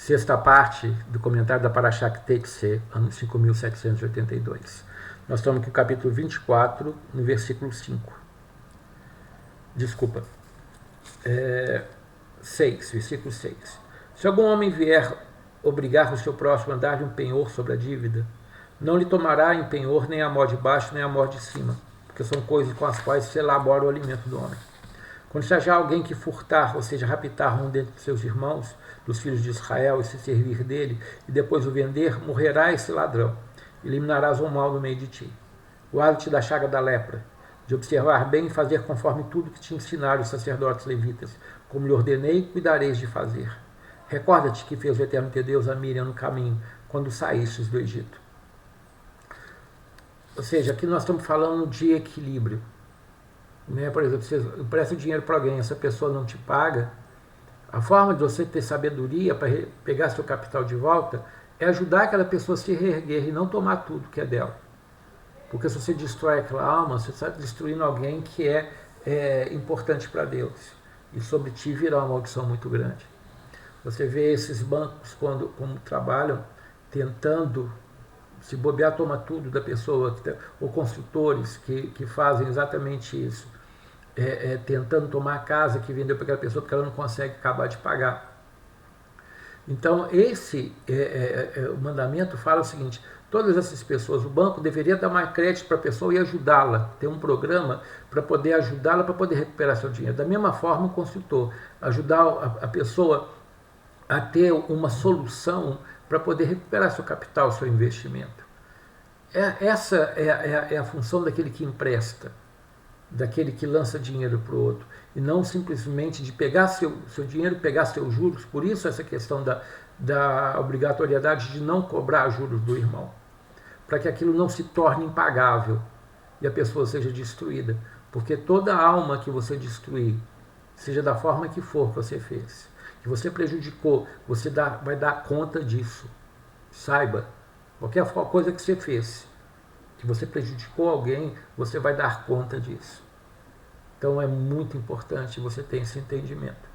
sexta parte do comentário da Parashá Kitetse, ano 5782. Nós estamos aqui no capítulo 24, no versículo 5. Desculpa. 6, versículo 6. Se algum homem vier obrigar o seu próximo a dar-lhe um penhor sobre a dívida, não lhe tomará em penhor nem a mão de baixo nem a mão de cima, porque são coisas com as quais se elabora o alimento do homem. Quando se achar alguém que furtar, ou seja, raptar um dentre seus irmãos, dos filhos de Israel, e se servir dele, e depois o vender, morrerá esse ladrão. Eliminarás o mal no meio de ti. Guarda-te da chaga da lepra, de observar bem e fazer conforme tudo que te ensinaram os sacerdotes levitas, como lhe ordenei, cuidareis de fazer. Recorda-te que fez o Eterno teu Deus a Miriam no caminho, quando saístes do Egito. Ou seja, aqui nós estamos falando de equilíbrio. Por exemplo, você empresta dinheiro para alguém, essa pessoa não te paga, a forma de você ter sabedoria para pegar seu capital de volta é ajudar aquela pessoa a se reerguer e não tomar tudo que é dela. Porque se você destrói aquela alma, você está destruindo alguém que é importante para Deus. E sobre ti virá uma maldição muito grande. Você vê esses bancos, como trabalham, tentando, se bobear, toma tudo da pessoa, ou construtores que fazem exatamente isso. Tentando tomar a casa que vendeu para aquela pessoa porque ela não consegue acabar de pagar. Então, o mandamento fala o seguinte: todas essas pessoas, o banco deveria dar mais crédito para a pessoa e ajudá-la, ter um programa para poder ajudá-la para poder recuperar seu dinheiro. Da mesma forma, o construtor, ajudar a pessoa a ter uma solução para poder recuperar seu capital, seu investimento. Essa é a função daquele que empresta, daquele que lança dinheiro para o outro, e não simplesmente de pegar seu dinheiro, pegar seus juros. Por isso essa questão da obrigatoriedade de não cobrar juros do irmão, para que aquilo não se torne impagável e a pessoa seja destruída, porque toda alma que você destruir, seja da forma que for que você fez, que você prejudicou, você vai dar conta disso. Saiba, qualquer coisa que você fez, que você prejudicou alguém, você vai dar conta disso. Então é muito importante você ter esse entendimento.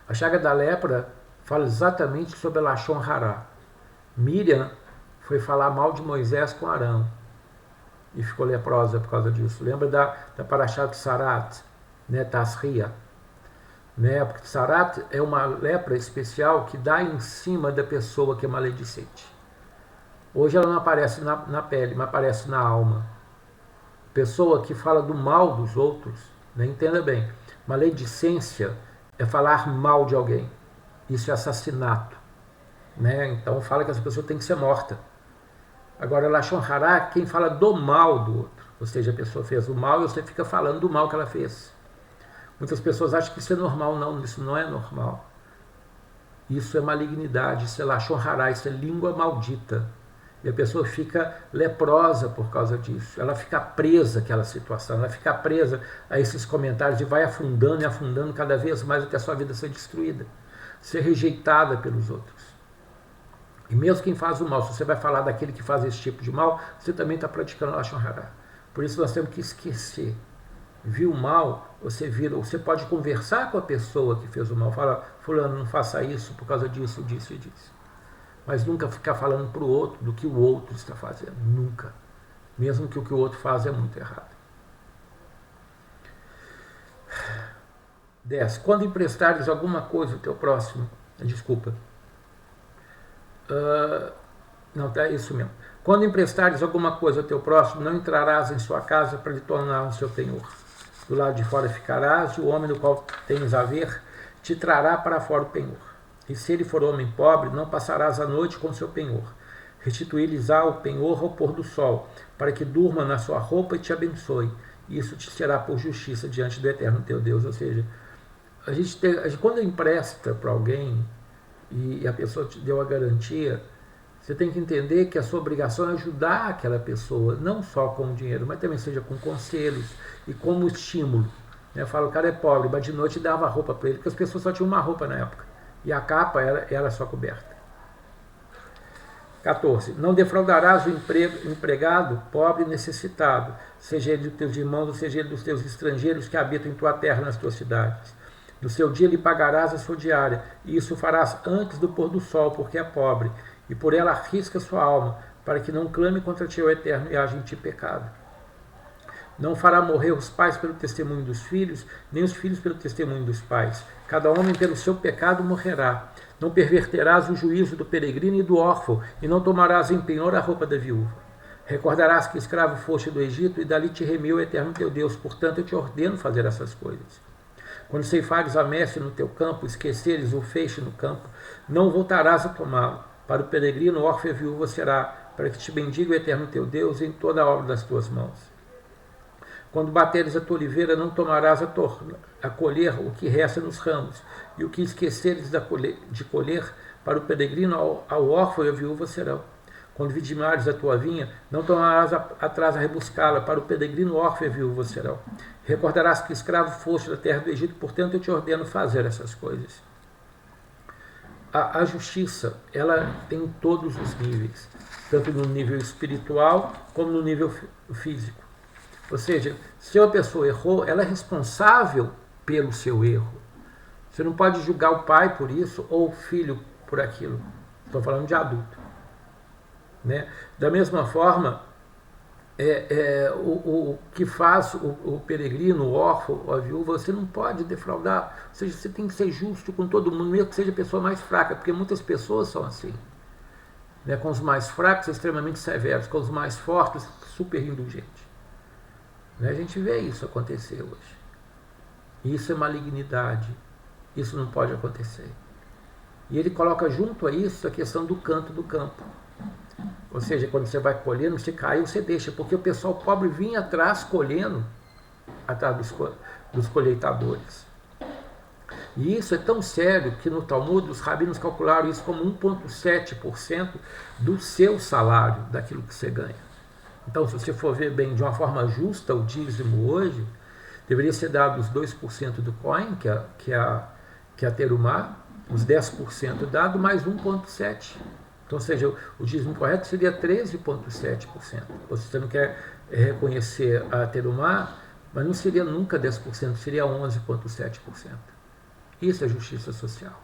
A chaga da lepra fala exatamente sobre a Lashon Hará. Miriam foi falar mal de Moisés com Arão e ficou leprosa por causa disso. Lembra da Parashá de Sarat, Tasria? Porque Sarat é uma lepra especial que dá em cima da pessoa que é maledicente. Hoje ela não aparece na pele, mas aparece na alma. Pessoa que fala do mal dos outros, entenda bem, maledicência é falar mal de alguém. Isso é assassinato. Então fala que essa pessoa tem que ser morta. Agora, Lashon Hará, quem fala do mal do outro, ou seja, a pessoa fez o mal e você fica falando do mal que ela fez. Muitas pessoas acham que isso é normal. Não, isso não é normal. Isso é malignidade, isso é Lashon Hará, isso é língua maldita. E a pessoa fica leprosa por causa disso. Ela fica presa àquela situação, ela fica presa a esses comentários e vai afundando e afundando cada vez mais até a sua vida ser destruída, ser rejeitada pelos outros. E mesmo quem faz o mal, se você vai falar daquele que faz esse tipo de mal, você também está praticando Lashon Hará. Por isso nós temos que esquecer. Viu o mal, você pode conversar com a pessoa que fez o mal, falar: fulano, não faça isso por causa disso, disso e disso. Mas nunca ficar falando para o outro do que o outro está fazendo. Nunca. Mesmo que o o outro faz é muito errado. 10. Quando emprestares alguma coisa ao teu próximo... Desculpa. Não, é isso mesmo. Quando emprestares alguma coisa ao teu próximo, não entrarás em sua casa para lhe tornar um seu penhor. Do lado de fora ficarás, e o homem do qual tens a ver te trará para fora o penhor. E se ele for homem pobre, não passarás a noite com seu penhor. Restituir-lhes-á o penhor ao pôr do sol, para que durma na sua roupa e te abençoe. Isso te será por justiça diante do Eterno teu Deus. Ou seja, quando empresta para alguém e a pessoa te deu a garantia, você tem que entender que a sua obrigação é ajudar aquela pessoa, não só com o dinheiro, mas também seja com conselhos e como estímulo. Eu falo: o cara é pobre, mas de noite dava roupa para ele, porque as pessoas só tinham uma roupa na época. E a capa era só coberta. 14. Não defraudarás o empregado pobre e necessitado, seja ele dos teus irmãos, ou seja ele dos teus estrangeiros que habitam em tua terra, nas tuas cidades. No seu dia lhe pagarás a sua diária, e isso farás antes do pôr do sol, porque é pobre, e por ela arrisca sua alma, para que não clame contra ti o Eterno e haja em ti pecado. Não fará morrer os pais pelo testemunho dos filhos, nem os filhos pelo testemunho dos pais. Cada homem pelo seu pecado morrerá. Não perverterás o juízo do peregrino e do órfão, e não tomarás em penhor a roupa da viúva. Recordarás que escravo foste do Egito, e dali te remiu o Eterno teu Deus. Portanto, eu te ordeno fazer essas coisas. Quando ceifares a messe no teu campo, esqueceres o feixe no campo, não voltarás a tomá-lo. Para o peregrino, o órfão e a viúva será, para que te bendiga o Eterno teu Deus em toda a obra das tuas mãos. Quando bateres a tua oliveira, não tomarás a colher o que resta nos ramos, e o que esqueceres de colher, para o peregrino, ao órfão e à viúva serão. Quando vidimares a tua vinha, não tomarás atrás a rebuscá-la, para o peregrino, o órfão e a viúva serão. Recordarás que escravo foste da terra do Egito, portanto eu te ordeno fazer essas coisas. A justiça, ela tem todos os níveis, tanto no nível espiritual como no nível físico. Ou seja, se uma pessoa errou, ela é responsável pelo seu erro. Você não pode julgar o pai por isso ou o filho por aquilo. Estou falando de adulto. Né? Da mesma forma, o que faz o peregrino, o órfão, a viúva, você não pode defraudar. Ou seja, você tem que ser justo com todo mundo, mesmo que seja a pessoa mais fraca, porque muitas pessoas são assim. Né? Com os mais fracos, extremamente severos, com os mais fortes, super indulgentes. A gente vê isso acontecer hoje. Isso é malignidade. Isso não pode acontecer. E ele coloca junto a isso a questão do canto do campo. Ou seja, quando você vai colhendo, você caiu, você deixa. Porque o pessoal pobre vinha atrás colhendo, atrás dos colheitadores. E isso é tão sério que no Talmud os rabinos calcularam isso como 1,7% do seu salário, daquilo que você ganha. Então, se você for ver bem de uma forma justa, o dízimo hoje deveria ser dado os 2% do coin, que é a terumá, os 10% dado, mais 1,7%. Então, ou seja, o dízimo correto seria 13,7%. Você não quer reconhecer a terumá, mas não seria nunca 10%, seria 11,7%. Isso é justiça social.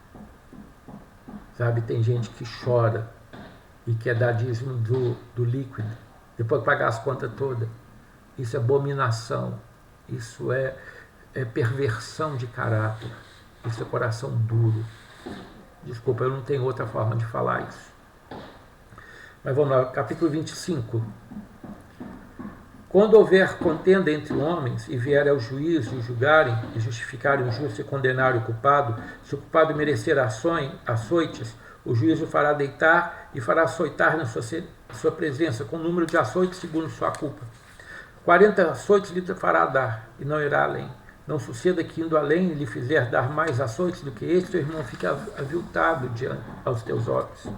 Sabe, tem gente que chora e quer dar dízimo do líquido, depois de pagar as contas todas. Isso é abominação, isso é perversão de caráter, isso é coração duro. Desculpa, eu não tenho outra forma de falar isso. Mas vamos lá, capítulo 25. Quando houver contenda entre homens, e vier ao juízo e julgarem, e justificarem o justo e condenarem o culpado, se o culpado merecer açoites, o juiz o fará deitar e fará açoitar na sua presença, com o número de açoites segundo sua culpa. 40 açoites lhe fará dar, e não irá além. Não suceda que, indo além, lhe fizer dar mais açoites do que este, teu irmão fique aviltado aos teus olhos.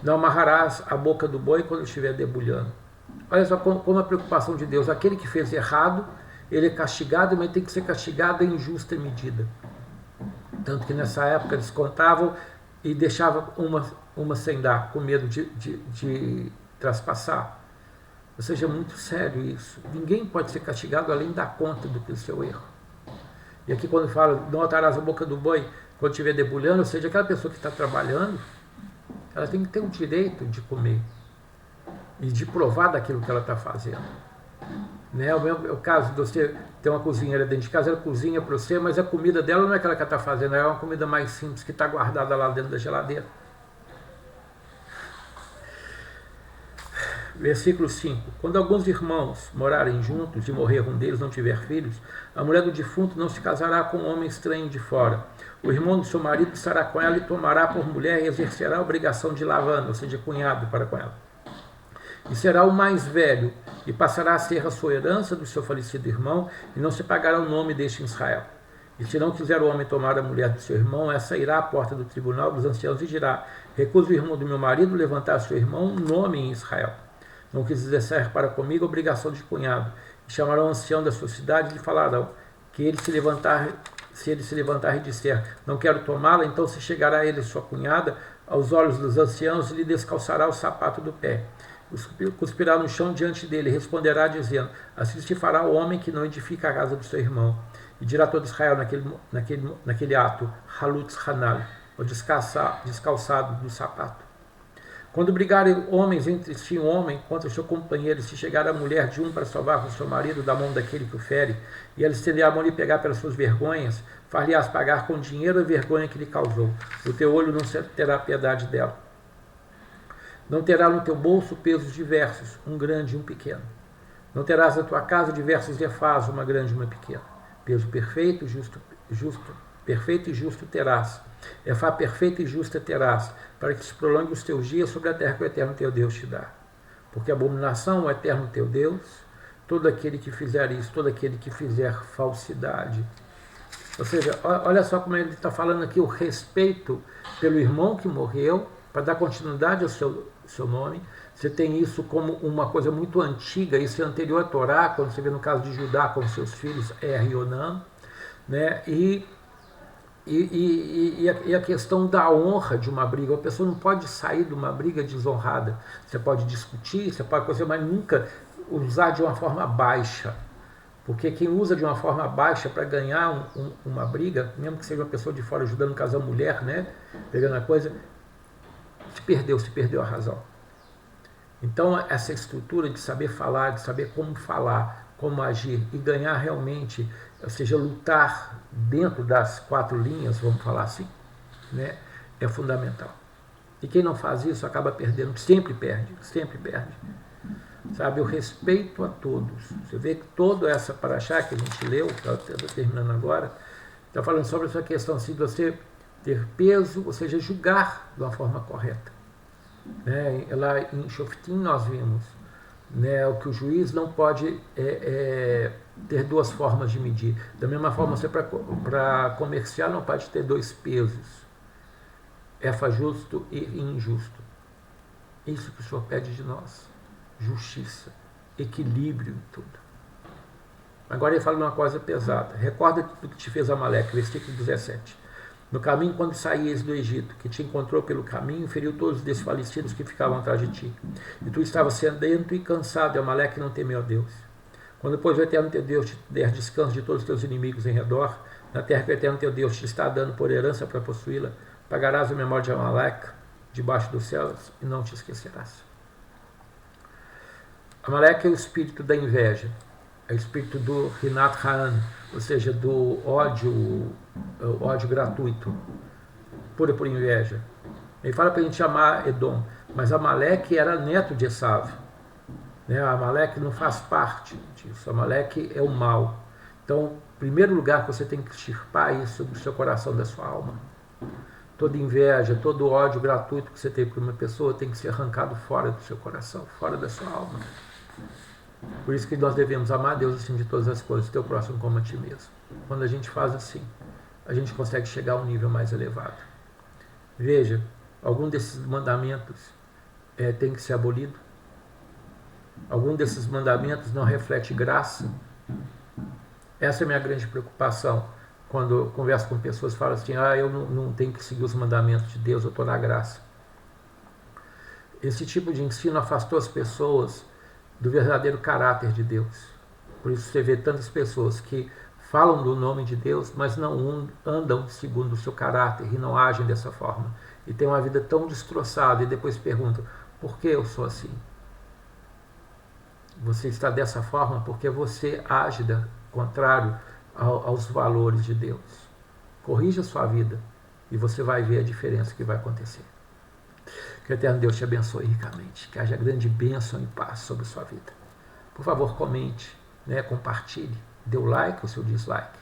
Não amarrarás a boca do boi quando estiver debulhando. Olha só como a preocupação de Deus. Aquele que fez errado, ele é castigado, mas tem que ser castigado em justa medida. Tanto que nessa época eles contavam e deixavam uma sem dar, com medo de traspassar. Ou seja, é muito sério isso. Ninguém pode ser castigado além da conta do seu erro. E aqui quando fala, não atarás a boca do boi quando estiver debulhando, ou seja, aquela pessoa que está trabalhando, ela tem que ter o direito de comer e de provar daquilo que ela está fazendo. Né? O caso de você ter uma cozinheira dentro de casa, ela cozinha para você, mas a comida dela não é aquela que ela está fazendo, é uma comida mais simples que está guardada lá dentro da geladeira. Versículo 5. Quando alguns irmãos morarem juntos e morrer um deles não tiver filhos, a mulher do defunto não se casará com um homem estranho de fora. O irmão do seu marido estará com ela e tomará por mulher e exercerá a obrigação de lavanda, ou seja, cunhado para com ela. E será o mais velho, e passará a ser a sua herança do seu falecido irmão, e não se pagará o nome deste em Israel. E se não quiser o homem tomar a mulher do seu irmão, essa irá à porta do tribunal dos anciãos e dirá: recusa o irmão do meu marido levantar seu irmão um nome em Israel. Não quis exercer para comigo a obrigação de cunhado. E chamarão o ancião da sua cidade e lhe falarão que se ele se levantar e disser: não quero tomá-la, então se chegará a ele sua cunhada aos olhos dos anciãos e lhe descalçará o sapato do pé. cuspirá no chão diante dele, e responderá dizendo, assim se fará o homem que não edifica a casa do seu irmão. E dirá todo Israel naquele ato, Halutz Hanal, o descalçado do sapato. Quando brigarem homens entre si, um homem contra o seu companheiro, se chegar a mulher de um para salvar o seu marido da mão daquele que o fere, e ela estender a mão e pegar pelas suas vergonhas, far-lhe-ás pagar com dinheiro a vergonha que lhe causou. O teu olho não terá piedade dela. Não terá no teu bolso pesos diversos, um grande e um pequeno. Não terás na tua casa diversos efás, uma grande e uma pequena. Peso perfeito e justo terás. Efá perfeita e justa terás, para que se prolongue os teus dias sobre a terra que o eterno teu Deus te dá. Porque abominação ao eterno teu Deus, todo aquele que fizer isso, todo aquele que fizer falsidade. Ou seja, olha só como ele está falando aqui, o respeito pelo irmão que morreu, para dar continuidade ao seu nome. Você tem isso como uma coisa muito antiga, isso é anterior à Torá, quando você vê no caso de Judá com seus filhos, Er e Onã, né? E a questão da honra de uma briga. A pessoa não pode sair de uma briga desonrada. Você pode discutir, você pode fazer, mas nunca usar de uma forma baixa. Porque quem usa de uma forma baixa para ganhar uma briga, mesmo que seja uma pessoa de fora ajudando no caso a mulher, né, pegando a coisa, se perdeu a razão. Então essa estrutura de saber falar, de saber como agir e ganhar realmente, ou seja, lutar dentro das 4 linhas, vamos falar assim, né, é fundamental. E quem não faz isso acaba perdendo, sempre perde. Sabe, o respeito a todos. Você vê que toda essa paraxá que a gente leu, que está terminando agora, está falando sobre essa questão assim, de você ter peso, ou seja, julgar de uma forma correta. Né? Lá em Shoftim nós vimos, né, o que o juiz não pode ter 2 formas de medir. Da mesma forma, você para comerciar não pode ter 2 pesos. Efa justo e injusto. Isso que o Senhor pede de nós. Justiça, equilíbrio em tudo. Agora ele fala uma coisa pesada. Recorda do que te fez Amaleque, versículo 17. No caminho, quando saías do Egito, que te encontrou pelo caminho, feriu todos os desfalecidos que ficavam atrás de ti. E tu estavas sedento e cansado, e Amaleque não temeu a Deus. Quando, pois, o eterno teu Deus te der descanso de todos os teus inimigos em redor, na terra que o eterno teu Deus te está dando por herança para possuí-la, pagarás a memória de Amaleque debaixo dos céus e não te esquecerás. Amaleque é o espírito da inveja, é o espírito do Rinat Ha'an, ou seja, do ódio gratuito, pura por inveja. Ele fala para a gente amar Edom, mas Amaleque era neto de Esav. Né? Amaleque não faz parte disso, Amaleque é o mal. Então, em primeiro lugar, você tem que extirpar isso do seu coração, da sua alma. Toda inveja, todo ódio gratuito que você tem por uma pessoa tem que ser arrancado fora do seu coração, fora da sua alma. Por isso que nós devemos amar a Deus acima de todas as coisas, teu próximo como a ti mesmo. Quando a gente faz assim, a gente consegue chegar a um nível mais elevado. Veja, algum desses mandamentos tem que ser abolido. Algum desses mandamentos não reflete graça. Essa é a minha grande preocupação. Quando eu converso com pessoas, falam assim, eu não tenho que seguir os mandamentos de Deus, eu estou na graça. Esse tipo de ensino afastou as pessoas do verdadeiro caráter de Deus. Por isso você vê tantas pessoas que falam do nome de Deus, mas não andam segundo o seu caráter e não agem dessa forma. E tem uma vida tão destroçada e depois perguntam, por que eu sou assim? Você está dessa forma porque você age contrário aos valores de Deus. Corrija a sua vida e você vai ver a diferença que vai acontecer. Que o eterno Deus te abençoe ricamente, que haja grande bênção e paz sobre a sua vida. Por favor, comente, né, compartilhe, dê o like ou seu dislike,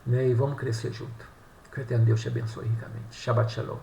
né, e vamos crescer junto. Que o eterno Deus te abençoe ricamente. Shabbat Shalom.